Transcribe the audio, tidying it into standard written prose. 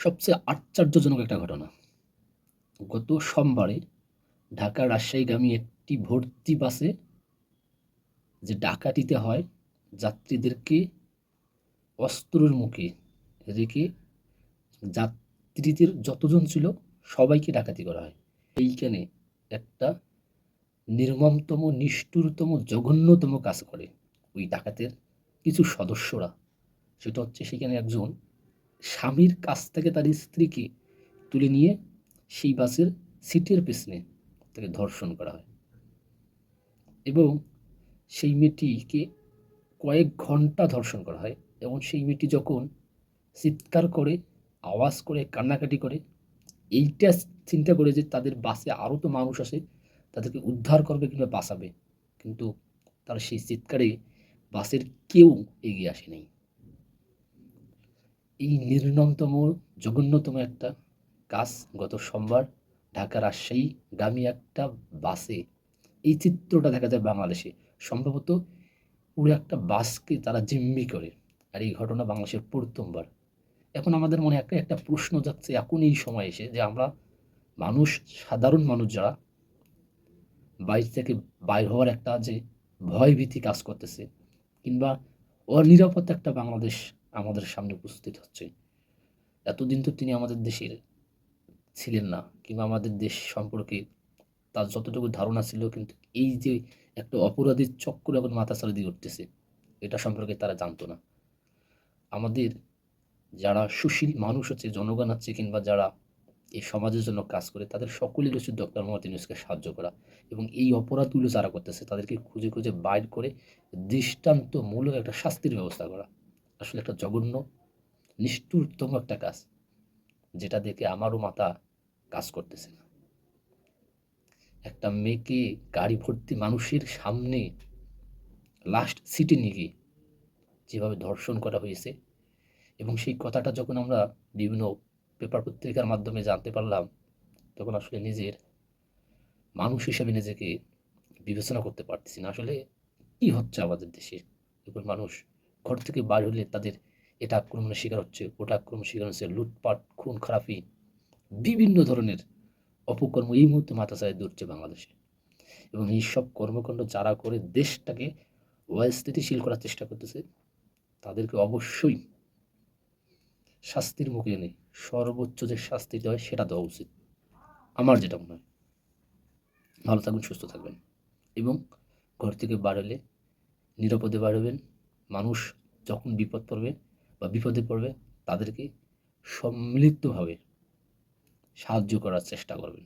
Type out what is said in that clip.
সবচেয়ে আশ্চর্যজনক একটা ঘটনা। গত সোমবারে ঢাকা রাজশাহীগামী একটি ভর্তি বাসে যে ডাকাতিতে হয়, যাত্রীদেরকে অস্ত্রের মুখে রেখে যাত্রীদের যতজন ছিল সবাইকে ডাকাতি করা হয়। এইখানে একটা নির্মমতম, নিষ্ঠুরতম, জঘন্যতম কাজ করে ওই ডাকাতের কিছু সদস্যরা। সেটা হচ্ছে সেখানে একজন স্বামীর কাছ থেকে তার স্ত্রীকে তুলে নিয়ে সেই বাসের সিটের পেছনে তাকে ধর্ষণ করা হয় এবং সেই মেয়েটিকে কয়েক ঘন্টা ধর্ষণ করা হয় এবং সেই মেয়েটি যখন চিৎকার করে, আওয়াজ করে, কান্নাকাটি করে, এইটা চিন্তা করে যে তাদের বাসে আরও তো মানুষ আছে, তাদেরকে উদ্ধার করবে কিংবা বাঁচাবে, কিন্তু তার সেই চিৎকারে বাসের কেউ এগিয়ে আসে নাই। এই নির্মমতম, জঘন্যতম একটা কাজ গত সোমবার ঢাকা রাজশাহীগামী একটা বাসে, এই চিত্রটা দেখা যায় বাংলাদেশে। সম্ভবত পুরো একটা বাসকে তারা জিম্মি করে। আর এই ঘটনা বাংলাদেশের প্রথমবার। এখন আমাদের মনে একটা প্রশ্ন যাচ্ছে এখন এই সময় এসে, যে আমরা মানুষ, সাধারণ মানুষ যারা বাইরে থেকে বাইর হওয়ার একটা যে ভয়ভীতি কাজ করতেছে, কিংবা অনিরাপদ একটা বাংলাদেশ আমাদের সামনে উপস্থিত হচ্ছে। এতদিন তো তিনি আমাদের দেশের ছিলেন না, কিংবা আমাদের দেশ সম্পর্কে তার যতটুকু ধারণা ছিল, কিন্তু এই যে একটা অপরাধীর চক্র এখন মাথাচাড়া দিয়ে উঠতেছে, এটা সম্পর্কে তারা জানতো না। আমাদের যারা সুশীল মানুষ আছে, জনগণ আছে, কিংবা যারা এই সমাজের জন্য কাজ করে, তাদের সকলের উচিত ডক্টর মোহাম্মদ ইউনূসকে সাহায্য করা এবং এই অপরাধগুলো যারা করতেছে তাদেরকে খুঁজে খুঁজে বাইর করে দৃষ্টান্তমূলক একটা শাস্তির ব্যবস্থা করা। আসলে একটা জঘন্য, নিষ্ঠুরতম একটা কাজ, যেটা দেখে আমারও মাথা কাজ করতেছে না। একটা মেয়েকে গাড়ি ভর্তি মানুষের সামনে লাস্ট সিটে নিয়ে গিয়ে যেভাবে ধর্ষণ করা হয়েছে, এবং সেই কথাটা যখন আমরা বিভিন্ন পেপার পত্রিকার মাধ্যমে জানতে পারলাম, তখন আসলে নিজের মানুষ হিসেবে নিজেকে বিবেচনা করতে পারতেছি না। আসলে কি হচ্ছে আমাদের দেশে? এখন মানুষ ঘর থেকে বাইর হলে তাদের এটা আক্রমণের শিকার হচ্ছে, ওটা আক্রমণের শিকার হচ্ছে, লুটপাট, খুন খারাপি, বিভিন্ন ধরনের অপকর্ম এই মুহূর্তে মাথাচাড়া দিয়ে উঠছে বাংলাদেশে। এবং এই সব কর্মকাণ্ড যারা করে দেশটাকে অস্থিতিশীল করার চেষ্টা করতেছে, তাদেরকে অবশ্যই শাস্তির মুখে এনে সর্বোচ্চ যে শাস্তি দেওয়া হয় সেটা দেওয়া উচিত, আমার যেটা মনে হয়। ভালো থাকবেন, সুস্থ থাকবেন এবং ঘর থেকে বার হলে নিরাপদে বার হবেন। মানুষ যখন বিপদ পড়বে বা বিপদে পড়বে, তাদেরকে সম্মিলিতভাবে সাহায্য করার চেষ্টা করবেন।